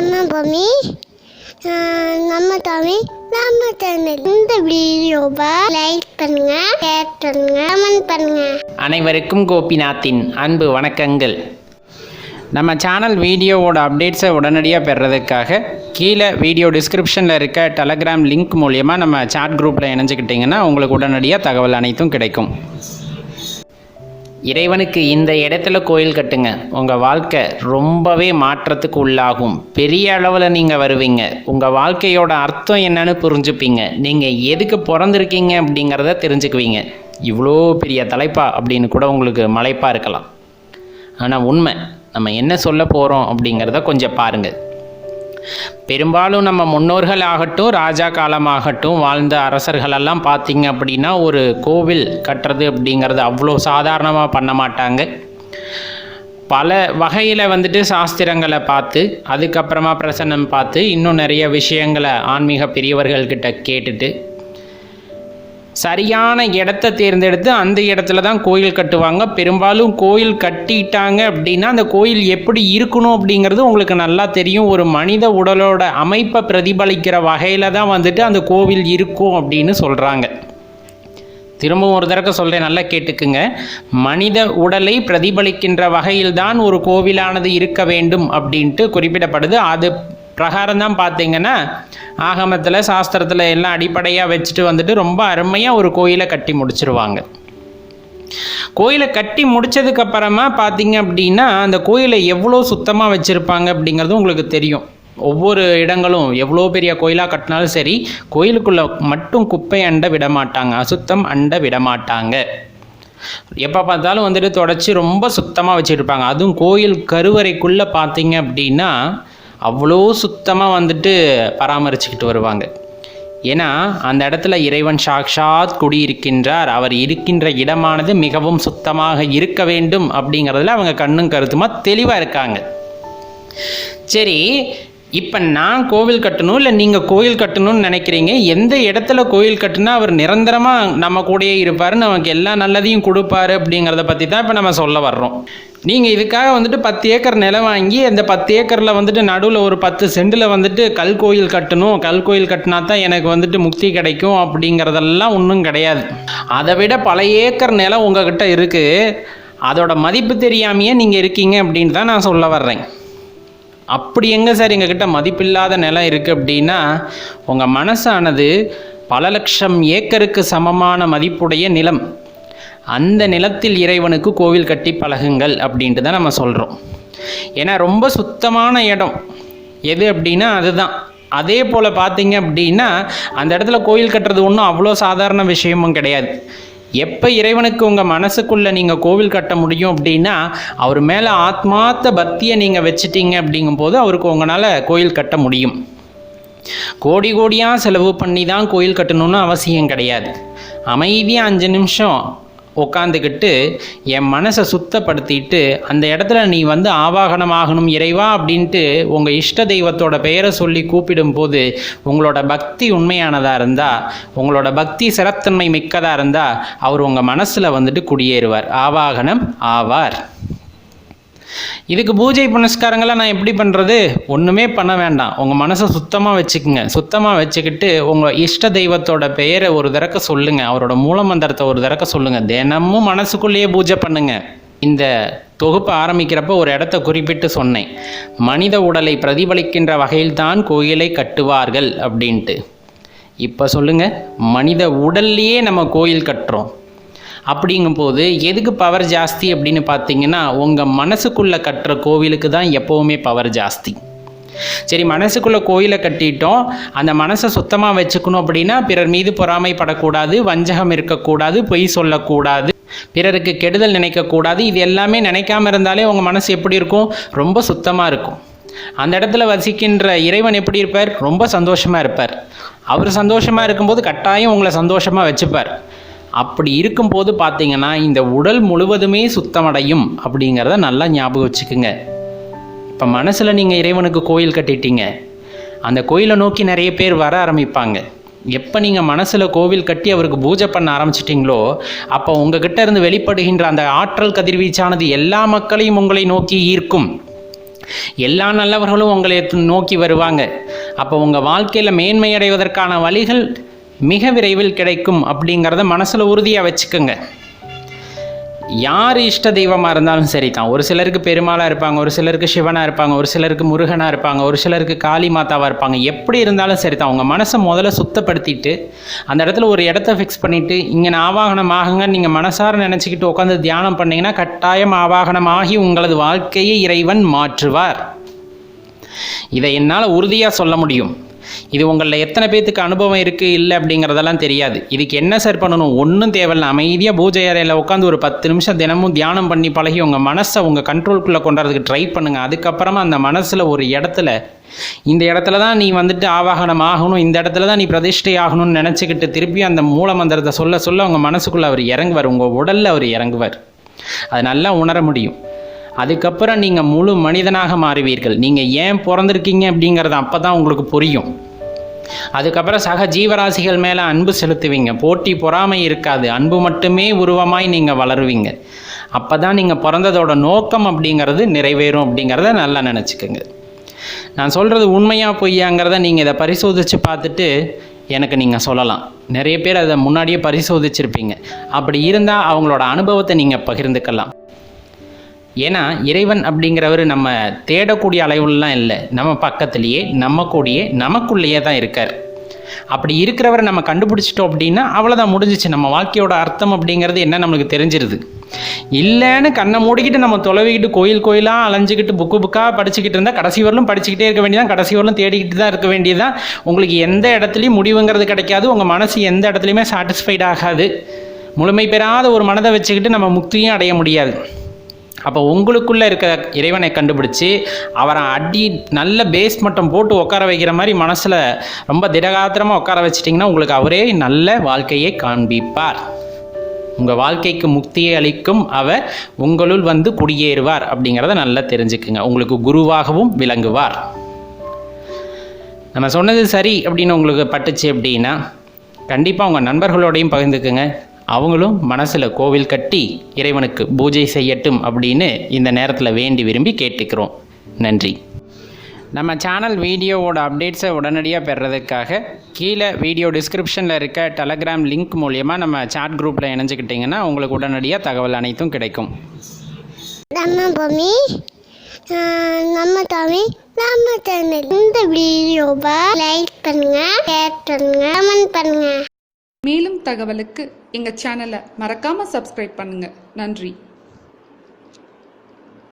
நம்ம பூமி நம்ம தமிழ் நம்ம சேனல். இந்த வீடியோவை லைக் பண்ணுங்க, ஷேர் பண்ணுங்க, கமெண்ட் பண்ணுங்க. அனைவருக்கும் கோபிநாத்தின் அன்பு வணக்கங்கள். நம்ம சேனல் வீடியோவோட அப்டேட்ஸை உடனடியாக பெறுறதுக்காக கீழே வீடியோ டிஸ்கிரிப்ஷனில் இருக்க டெலகிராம் லிங்க் மூலியமாக நம்ம சாட் குரூப்பில் இணைஞ்சிக்கிட்டிங்கன்னா உங்களுக்கு உடனடியாக தகவல் அனைத்தும் கிடைக்கும். இறைவனுக்கு இந்த இடத்துல கோயில் கட்டுங்க, உங்கள் வாழ்க்கை ரொம்பவே மாற்றத்துக்கு உள்ளாகும். பெரிய அளவில் நீங்கள் வருவீங்க. உங்கள் வாழ்க்கையோட அர்த்தம் என்னன்னு புரிஞ்சுப்பீங்க. நீங்கள் எதுக்கு பிறந்திருக்கீங்க அப்படிங்கிறத தெரிஞ்சுக்குவீங்க. இவ்வளோ பெரிய தலைப்பா அப்படின்னு கூட உங்களுக்கு மலைப்பாக இருக்கலாம். ஆனால் உண்மை, நம்ம என்ன சொல்ல போகிறோம் அப்படிங்கிறத கொஞ்சம் பாருங்கள். பெரும்பாலும் நம்ம முன்னோர்கள் ஆகட்டும், ராஜா காலமாகட்டும், வாழ்ந்த அரசர்களெல்லாம் பார்த்திங்க அப்படின்னா ஒரு கோவில் கட்டுறது அப்படிங்கிறது அவ்வளோ சாதாரணமாக பண்ண மாட்டாங்க. பல வகையில் சாஸ்திரங்களை பார்த்து, அதுக்கப்புறமா பிரசன்னம் பார்த்து, இன்னும் நிறைய விஷயங்களை ஆன்மீக பெரியவர்கள்கிட்ட கேட்டுட்டு சரியான இடத்த தேர்ந்தெடுத்து அந்த இடத்துல தான் கோயில் கட்டுவாங்க. பெரும்பாலும் கோயில் கட்டிட்டாங்க அப்படின்னா அந்த கோயில் எப்படி இருக்கணும் அப்படிங்கிறது உங்களுக்கு நல்லா தெரியும். ஒரு மனித உடலோட அமைப்பை பிரதிபலிக்கிற வகையில் தான் அந்த கோவில் இருக்கும் அப்படின்னு சொல்கிறாங்க. திரும்பவும் ஒரு தடவை சொல்கிறேன், நல்லா கேட்டுக்குங்க. மனித உடலை பிரதிபலிக்கின்ற வகையில் தான் ஒரு கோவிலானது இருக்க வேண்டும் அப்படின்ட்டு குறிப்பிடப்படுது. அது பிரகாரம் தான் பார்த்தீங்கன்னா ஆகமத்தில், சாஸ்திரத்தில் எல்லாம் அடிப்படையாக வச்சுட்டு ரொம்ப அருமையாக ஒரு கோயிலை கட்டி முடிச்சிருவாங்க. கோயிலை கட்டி முடித்ததுக்கப்புறமா பார்த்தீங்க அப்படின்னா அந்த கோயிலை எவ்வளோ சுத்தமாக வச்சுருப்பாங்க அப்படிங்கிறது உங்களுக்கு தெரியும். ஒவ்வொரு இடங்களும் எவ்வளோ பெரிய கோயிலாக கட்டினாலும் சரி, கோயிலுக்குள்ளே மட்டும் குப்பை அண்ட விடமாட்டாங்க, அசுத்தம் அண்ட விடமாட்டாங்க. எப்போ பார்த்தாலும் தொடச்சி ரொம்ப சுத்தமாக வச்சுருப்பாங்க. அதுவும் கோயில் கருவறைக்குள்ளே பார்த்தீங்க அப்படின்னா அவ்வளோ சுத்தமாக பராமரிச்சுக்கிட்டு வருவாங்க. ஏன்னா அந்த இடத்துல இறைவன் சாக்ஷாத் குடியிருக்கின்றார். அவர் இருக்கின்ற இடமானது மிகவும் சுத்தமாக இருக்க வேண்டும் அப்படிங்கிறதுல அவங்க கண்ணும் கருத்துமா தெளிவாக இருக்காங்க. சரி, இப்போ நான் கோவில் கட்டணும், இல்லை நீங்கள் கோயில் கட்டணும்னு நினைக்கிறீங்க. எந்த இடத்துல கோயில் கட்டுனா அவர் நிரந்தரமாக நம்ம கூடயே இருப்பார், நமக்கு எல்லா நல்லதையும் கொடுப்பாரு அப்படிங்கிறத பற்றி தான் இப்போ நம்ம சொல்ல வர்றோம். நீங்கள் இதுக்காக 10 ஏக்கர் நிலம் வாங்கி அந்த 10 ஏக்கரில் நடுவில் ஒரு 10 சென்டில் கல் கோயில் கட்டணும், கல் கோயில் கட்டினா தான் எனக்கு முக்தி கிடைக்கும் அப்படிங்கிறதெல்லாம் ஒன்றும் கிடையாது. அதை விட பல ஏக்கர் நிலம் உங்ககிட்ட இருக்குது, அதோட மதிப்பு தெரியாமையே நீங்கள் இருக்கீங்க அப்படின்னு தான் நான் சொல்ல வர்றேன். அப்படி எங்கே சார் எங்ககிட்ட மதிப்பில்லாத நிலம் இருக்குது அப்படின்னா, உங்கள் மனசானது பல லட்சம் ஏக்கருக்கு சமமான மதிப்புடைய நிலம். அந்த நிலத்தில் இறைவனுக்கு கோவில் கட்டி பழகுங்கள் அப்படின்ட்டு தான் நம்ம சொல்கிறோம். ஏன்னா ரொம்ப சுத்தமான இடம் எது அப்படின்னா அதுதான். அதே போல் பார்த்தீங்க அப்படின்னா அந்த இடத்துல கோயில் கட்டுறது ஒன்றும் அவ்வளோ சாதாரண விஷயமும் கிடையாது. எப்போ இறைவனுக்கு உங்கள் மனசுக்குள்ளே நீங்கள் கோவில் கட்ட முடியும் அப்படின்னா அவர் மேலே ஆத்மார்த்த பக்தியை நீங்கள் வச்சுட்டீங்க அப்படிங்கும்போது அவருக்கு உங்களால் கோயில் கட்ட முடியும். கோடி கோடியாக செலவு பண்ணி தான் கோயில் கட்டணும்னு அவசியம் கிடையாது. அமைதியாக 5 நிமிஷம் உட்காந்துக்கிட்டு என் மனசை சுத்தப்படுத்திட்டு அந்த இடத்துல நீ ஆவாகனமாகணும் இறைவா அப்படின்ட்டு உங்கள் இஷ்ட தெய்வத்தோட பெயரை சொல்லி கூப்பிடும்போது உங்களோட பக்தி உண்மையானதாக இருந்தால், உங்களோட பக்தி சிறத்தன்மை மிக்கதாக இருந்தால் அவர் உங்கள் மனசில் குடியேறுவார், ஆவாகனம் ஆவார். இதுக்கு பூஜை புனஸ்காரங்களாம் நான் எப்படி பண்ணுறது? ஒன்றுமே பண்ண வேண்டாம். உங்கள் மனசை சுத்தமாக வச்சுக்குங்க. சுத்தமாக வச்சுக்கிட்டு உங்கள் இஷ்ட தெய்வத்தோட பெயரை ஒரு தடவை சொல்லுங்கள், அவரோட மூலமந்திரத்தை ஒரு தடவை சொல்லுங்கள். தினமும் மனசுக்குள்ளேயே பூஜை பண்ணுங்கள். இந்த தொகுப்பு ஆரம்பிக்கிறப்ப ஒரு இடத்த குறிப்பிட்டு சொன்னேன், மனித உடலை பிரதிபலிக்கின்ற வகையில் தான் கோயிலை கட்டுவார்கள் அப்படின்ட்டு. இப்போ சொல்லுங்கள், மனித உடல்லையே நம்ம கோயில் கட்டுறோம். அப்படிங்கும்போது எதுக்கு பவர் ஜாஸ்தி அப்படின்னு பார்த்தீங்கன்னா உங்கள் மனசுக்குள்ளே கட்டுற கோவிலுக்கு தான் எப்போவுமே பவர் ஜாஸ்தி. சரி, மனசுக்குள்ளே கோயிலை கட்டிட்டோம், அந்த மனசை சுத்தமாக வச்சுக்கணும் அப்படின்னா பிறர் மீது பொறாமைப்படக்கூடாது, வஞ்சகம் இருக்கக்கூடாது, பொய் சொல்லக்கூடாது, பிறருக்கு கெடுதல் நினைக்கக்கூடாது. இது எல்லாமே நினைக்காமல் இருந்தாலே உங்கள் மனசு எப்படி இருக்கும்? ரொம்ப சுத்தமாக இருக்கும். அந்த இடத்துல வசிக்கின்ற இறைவன் எப்படி இருப்பார்? ரொம்ப சந்தோஷமாக இருப்பார். அவர் சந்தோஷமாக இருக்கும்போது கட்டாயம் உங்களை சந்தோஷமாக வச்சுப்பார். அப்படி இருக்கும்போது பார்த்தீங்கன்னா இந்த உடல் முழுவதுமே சுத்தமடையும் அப்படிங்கிறத நல்லா ஞாபகம் வச்சுக்குங்க. இப்போ மனசில் நீங்கள் இறைவனுக்கு கோயில் கட்டிட்டீங்க, அந்த கோயிலை நோக்கி நிறைய பேர் வர ஆரம்பிப்பாங்க. எப்போ நீங்கள் மனசில் கோவில் கட்டி அவருக்கு பூஜை பண்ண ஆரம்பிச்சிட்டிங்களோ அப்போ உங்ககிட்ட இருந்து வெளிப்படுகின்ற அந்த ஆற்றல் கதிர்வீச்சானது எல்லா மக்களையும் உங்களை நோக்கி ஈர்க்கும். எல்லா நல்லவர்களும் உங்களை நோக்கி வருவாங்க. அப்போ உங்கள் வாழ்க்கையில் மேன்மை அடைவதற்கான வழிகள் மிக விரைவில் கிடைக்கும் அப்படிங்கிறத மனசில் உறுதியாக வச்சுக்கோங்க. யார் இஷ்ட தெய்வமாக இருந்தாலும் சரி தான். ஒரு சிலருக்கு பெருமாளாக இருப்பாங்க, ஒரு சிலருக்கு சிவனாக இருப்பாங்க, ஒரு சிலருக்கு முருகனாக இருப்பாங்க, ஒரு சிலருக்கு காளி மாதாவாக இருப்பாங்க. எப்படி இருந்தாலும் சரி தான். உங்கள் மனசை முதல்ல சுத்தப்படுத்திட்டு அந்த இடத்துல ஒரு இடத்த ஃபிக்ஸ் பண்ணிவிட்டு இங்கே ஆவாகனம் ஆகுங்க நீங்கள் மனசார நினச்சிக்கிட்டு உட்காந்து தியானம் பண்ணிங்கன்னா கட்டாயம் ஆவாகனமாகி உங்களது வாழ்க்கையை இறைவன் மாற்றுவார். இதை என்னால் உறுதியாக சொல்ல முடியும். இது உங்களில் எத்தனை பேர்த்துக்கு அனுபவம் இருக்குது இல்லை அப்படிங்கிறதெல்லாம் தெரியாது. இதுக்கு என்ன சார் பண்ணணும்? ஒன்றும் தேவையில்லை. அமைதியாக பூஜை அறையில் உட்காந்து ஒரு 10 நிமிஷம் தினமும் தியானம் பண்ணி பழகி உங்கள் மனசை உங்கள் கண்ட்ரோல்குள்ளே கொண்டுறதுக்கு ட்ரை பண்ணுங்கள். அதுக்கப்புறமா அந்த மனசில் ஒரு இடத்துல இந்த இடத்துல தான் நீ வந்துட்டு ஆவாகனம் ஆகணும், இந்த இடத்துல தான் நீ பிரதிஷ்டை ஆகணும்னு நினச்சிக்கிட்டு திருப்பி அந்த மூல மந்திரத்தை சொல்ல சொல்ல உங்கள் மனசுக்குள்ளே அவர் இறங்குவார், உங்கள் உடலில் அவர் இறங்குவார். அது நல்லா உணர முடியும். அதுக்கப்புறம் நீங்கள் முழு மனிதனாக மாறுவீர்கள். நீங்கள் ஏன் பிறந்திருக்கீங்க அப்படிங்கிறது அப்போ தான் உங்களுக்கு புரியும். அதுக்கப்புறம் சக ஜீவராசிகள் மேலே அன்பு செலுத்துவீங்க. போட்டி பொறாமை இருக்காது. அன்பு மட்டுமே உருவமாய் நீங்கள் வளருவீங்க. அப்போ தான் நீங்கள் பிறந்ததோட நோக்கம் அப்படிங்கிறது நிறைவேறும் அப்படிங்கிறத நல்லா நினச்சிக்கோங்க. நான் சொல்கிறது உண்மையாக பொய்யாங்கிறத நீங்கள் இதை பரிசோதித்து பார்த்துட்டு எனக்கு நீங்கள் சொல்லலாம். நிறைய பேர் அதை முன்னாடியே பரிசோதிச்சிருப்பீங்க. அப்படி இருந்தால் அவங்களோட அனுபவத்தை நீங்கள் பகிர்ந்துக்கலாம். ஏன்னா இறைவன் அப்படிங்கிறவர் நம்ம தேடக்கூடிய அளவுலாம் இல்லை, நம்ம பக்கத்துலேயே நம்ம கூடயே நமக்குள்ளேயே தான் இருக்கார். அப்படி இருக்கிறவரை நம்ம கண்டுபிடிச்சிட்டோம் அப்படின்னா அவ்வளோதான், முடிஞ்சிச்சு. நம்ம வாழ்க்கையோட அர்த்தம் அப்படிங்கிறது என்ன நம்மளுக்கு தெரிஞ்சிருது. இல்லைன்னு கண்ணை மூடிக்கிட்டு நம்ம தொலைவிக்கிட்டு கோயிலாக அலைஞ்சிக்கிட்டு புக்காக படிச்சுக்கிட்டு இருந்தால் கடைசி வரலும் படிச்சுக்கிட்டே இருக்க வேண்டியதான், கடைசி வரலும் தேடிக்கிட்டு தான் இருக்க வேண்டியதான். உங்களுக்கு எந்த இடத்துலையும் முடிவுங்கிறது கிடைக்காது. உங்கள் மனசு எந்த இடத்துலையுமே சாட்டிஸ்ஃபைட் ஆகாது. முழுமை பெறாத ஒரு மனதை வச்சுக்கிட்டு நம்ம முக்தியும் அடைய முடியாது. அப்போ உங்களுக்குள்ளே இருக்க இறைவனை கண்டுபிடிச்சி அவரை நல்ல பேஸ் மட்டும் போட்டு உட்கார வைக்கிற மாதிரி மனசில் ரொம்ப திடகாத்திரமாக உட்கார வச்சிட்டிங்கன்னா உங்களுக்கு அவரே நல்ல வாழ்க்கையை காண்பிப்பார். உங்கள் வாழ்க்கைக்கு முக்தியை அளிக்கும் அவர் உங்களுள் வந்து குடியேறுவார் அப்படிங்கிறத நல்லா தெரிஞ்சுக்குங்க. உங்களுக்கு குருவாகவும் விளங்குவார். நம்ம சொன்னது சரி அப்படின்னு உங்களுக்கு பட்டுச்சு அப்படின்னா கண்டிப்பாக உங்கள் நண்பர்களோடையும் பகிர்ந்துக்குங்க. அவங்களும் மனசில் கோவில் கட்டி இறைவனுக்கு பூஜை செய்யட்டும் அப்படின்னு இந்த நேரத்தில் வேண்டி விரும்பி கேட்டுக்கிறோம். நன்றி. நம்ம சேனல் வீடியோவோட அப்டேட்ஸை உடனடியாக பெறுறதுக்காக கீழே வீடியோ டிஸ்கிரிப்ஷனில் இருக்க டெலகிராம் லிங்க் மூலியமாக நம்ம சாட் குரூப்பில் இணைஞ்சிக்கிட்டிங்கன்னா உங்களுக்கு உடனடியாக தகவல் அனைத்தும் கிடைக்கும். நம்ம பூமி, நம்ம தமிழ், நம்ம சேனல். இந்த வீடியோவை லைக் பண்ணுங்க, ஷேர் பண்ணுங்க, கமெண்ட் பண்ணுங்க. மேலும் தகவலுக்கு எங்கள் சேனலை மறக்காமல் சப்ஸ்கிரைப் பண்ணுங்கள். நன்றி.